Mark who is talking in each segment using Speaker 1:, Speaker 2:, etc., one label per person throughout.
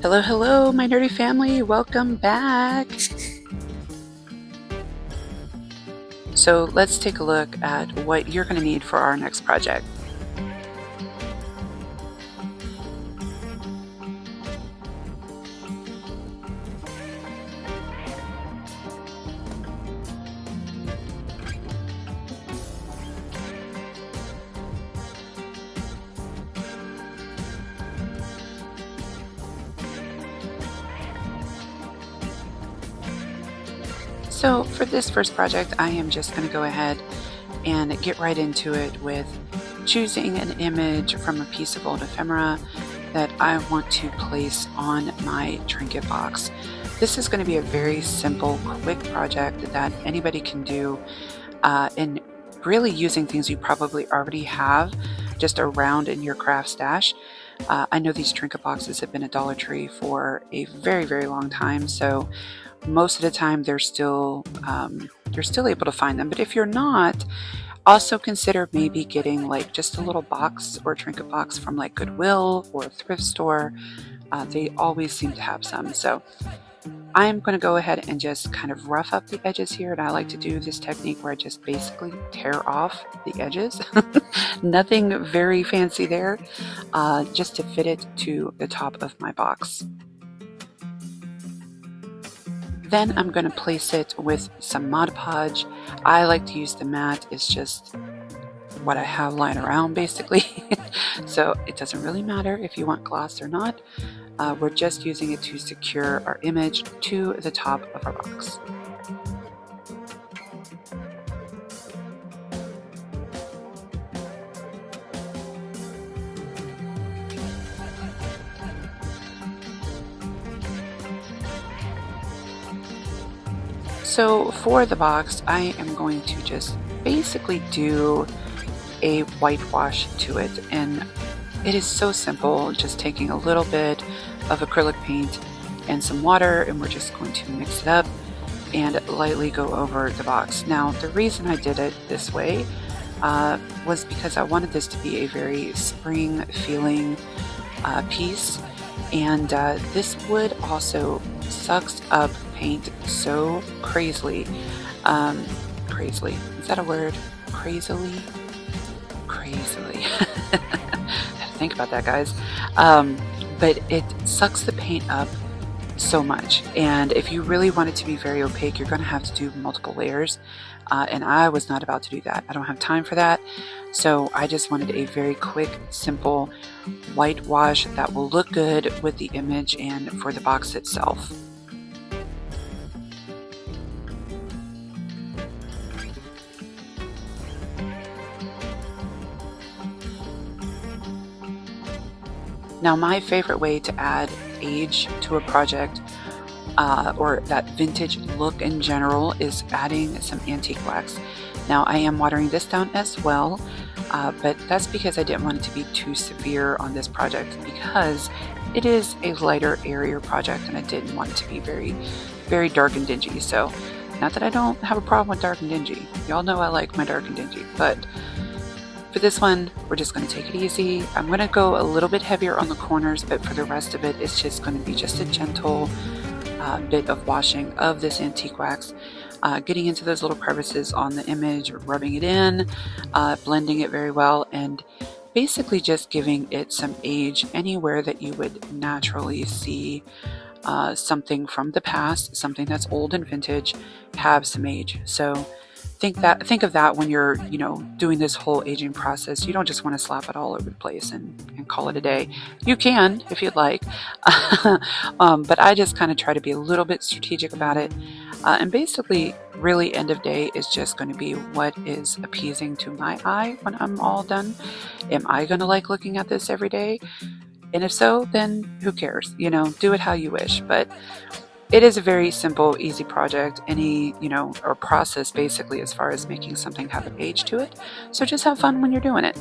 Speaker 1: Hello, hello, my nerdy family. Welcome back. So let's take a look at what you're going to need for our next project. So for this first project, I am just going to go ahead and get right into it with choosing an image from a piece of old ephemera that I want to place on my trinket box. This is going to be a very simple, quick project that anybody can do, and really using things you probably already have just around in your craft stash. I know these trinket boxes have been at Dollar Tree for a very, very long time, so most of the time you're still able to find them. But if you're not, also consider maybe getting like just a little box or trinket box from like Goodwill or a thrift store. They always seem to have some. So I'm going to go ahead and just kind of rough up the edges here, and I like to do this technique where I just basically tear off the edges. Nothing very fancy there, just to fit it to the top of my box. Then I'm going to place it with some Mod Podge. I like to use the matte. It's just what I have lying around basically. So it doesn't really matter if you want gloss or not. We're just using it to secure our image to the top of our box. So for the box, I am going to just basically do a whitewash to it, and it is so simple, just taking a little bit of acrylic paint and some water, and we're just going to mix it up and lightly go over the box. Now the reason I did it this way was because I wanted this to be a very spring feeling piece, and this wood also sucks up paint so crazily. Is that a word? Crazily? Think about that, guys. But it sucks the paint up so much, and if you really want it to be very opaque, you're going to have to do multiple layers, and I was not about to do that. I don't have time for that, so I just wanted a very quick, simple whitewash that will look good with the image and for the box itself. Now, my favorite way to add age to a project, or that vintage look in general, is adding some antique wax. Now, I am watering this down as well, but that's because I didn't want it to be too severe on this project, because it is a lighter, airier project, and I didn't want it to be very, very dark and dingy. So, not that I don't have a problem with dark and dingy. Y'all know I like my dark and dingy, but for this one, we're just going to take it easy. I'm going to go a little bit heavier on the corners, but for the rest of it, it's just going to be just a gentle bit of washing of this antique wax, getting into those little crevices on the image, rubbing it in, blending it very well, and basically just giving it some age anywhere that you would naturally see something from the past, something that's old and vintage, have some age. So think of that when you're doing this whole aging process. You don't just want to slap it all over the place and call it a day. You can if you'd like, but I just kind of try to be a little bit strategic about it, and basically really end of day is just going to be what is appeasing to my eye when I'm all done. Am I going to like looking at this every day? And if so, then who cares? Do it how you wish. But it is a very simple, easy project, or process basically, as far as making something have an age to it. So just have fun when you're doing it.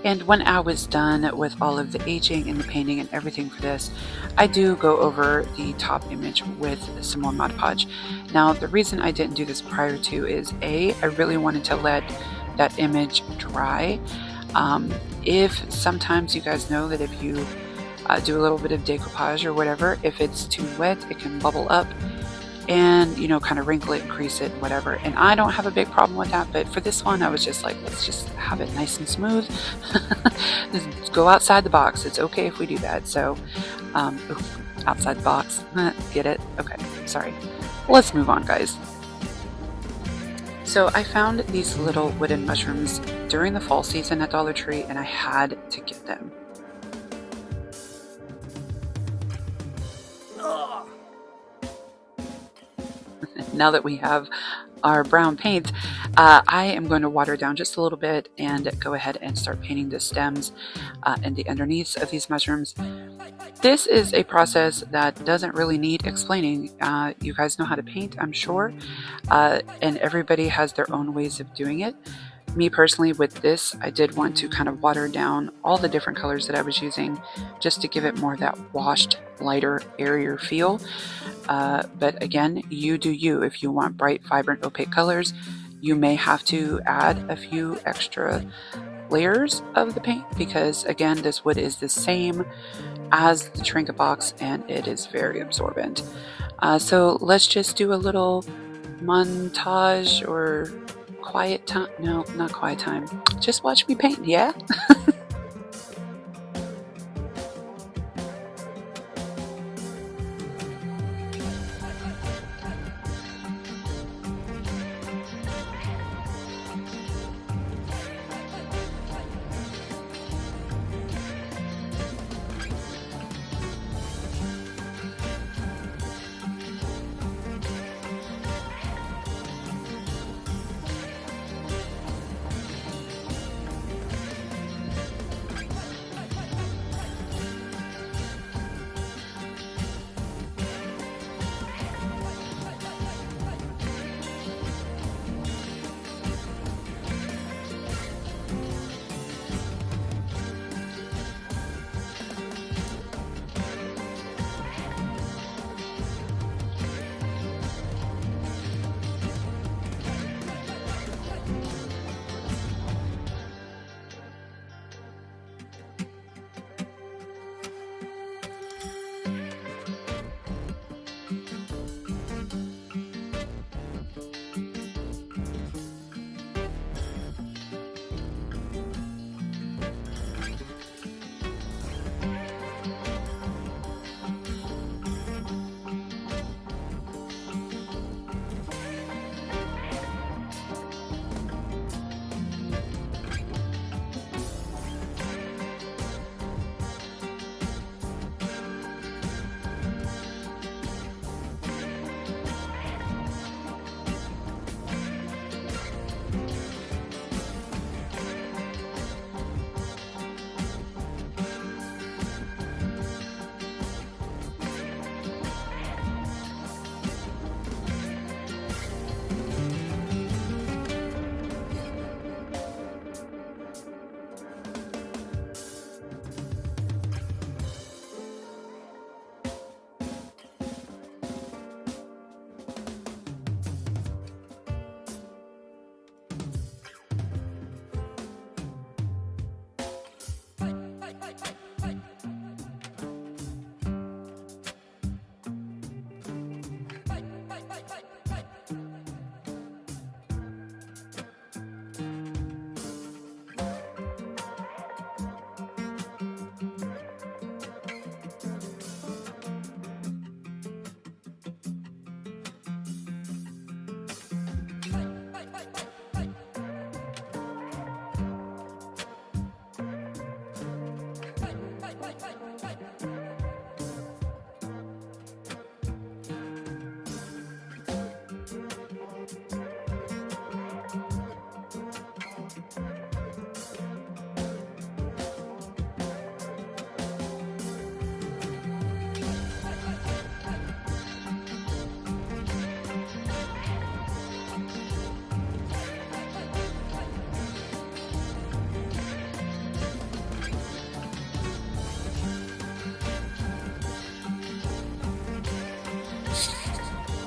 Speaker 1: And when I was done with all of the aging and the painting and everything for this, I do go over the top image with some more Mod Podge. Now, the reason I didn't do this prior to is I really wanted to let that image dry. If sometimes you guys know that if you do a little bit of decoupage or whatever, if it's too wet, it can bubble up and, you know, kind of wrinkle it and crease it and whatever. And I don't have a big problem with that, but for this one I was just like, let's just have it nice and smooth. Just go outside the box. It's okay if we do that. So outside the box. Get it? Okay, sorry. Let's move on, guys. So I found these little wooden mushrooms during the fall season at Dollar Tree, and I had to get them. Now that we have our brown paint, I am going to water down just a little bit and go ahead and start painting the stems and the underneath of these mushrooms. This is a process that doesn't really need explaining. You guys know how to paint, I'm sure, and everybody has their own ways of doing it. Me personally, with this, I did want to kind of water down all the different colors that I was using just to give it more of that washed, lighter, airier feel. But again, you do you. If you want bright, vibrant, opaque colors, you may have to add a few extra layers of the paint because, again, this wood is the same as the trinket box and it is very absorbent. So let's just do a little montage or quiet time. No, not quiet time. Just watch me paint, yeah?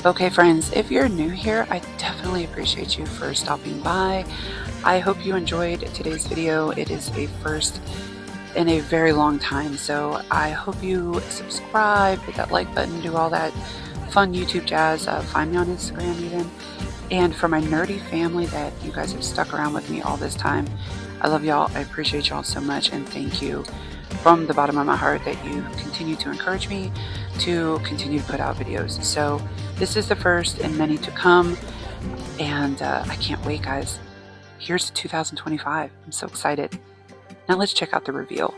Speaker 1: Okay friends, if you're new here, I definitely appreciate you for stopping by. I hope you enjoyed today's video. It is a first in a very long time, so I hope you subscribe, hit that like button, do all that fun YouTube jazz. Find me on Instagram even. And for my nerdy family that you guys have stuck around with me all this time, I love y'all. I appreciate y'all so much, and thank you from the bottom of my heart that you continue to encourage me to continue to put out videos. So this is the first and many to come, and I can't wait, guys. Here's 2025. I'm so excited. Now let's check out the reveal.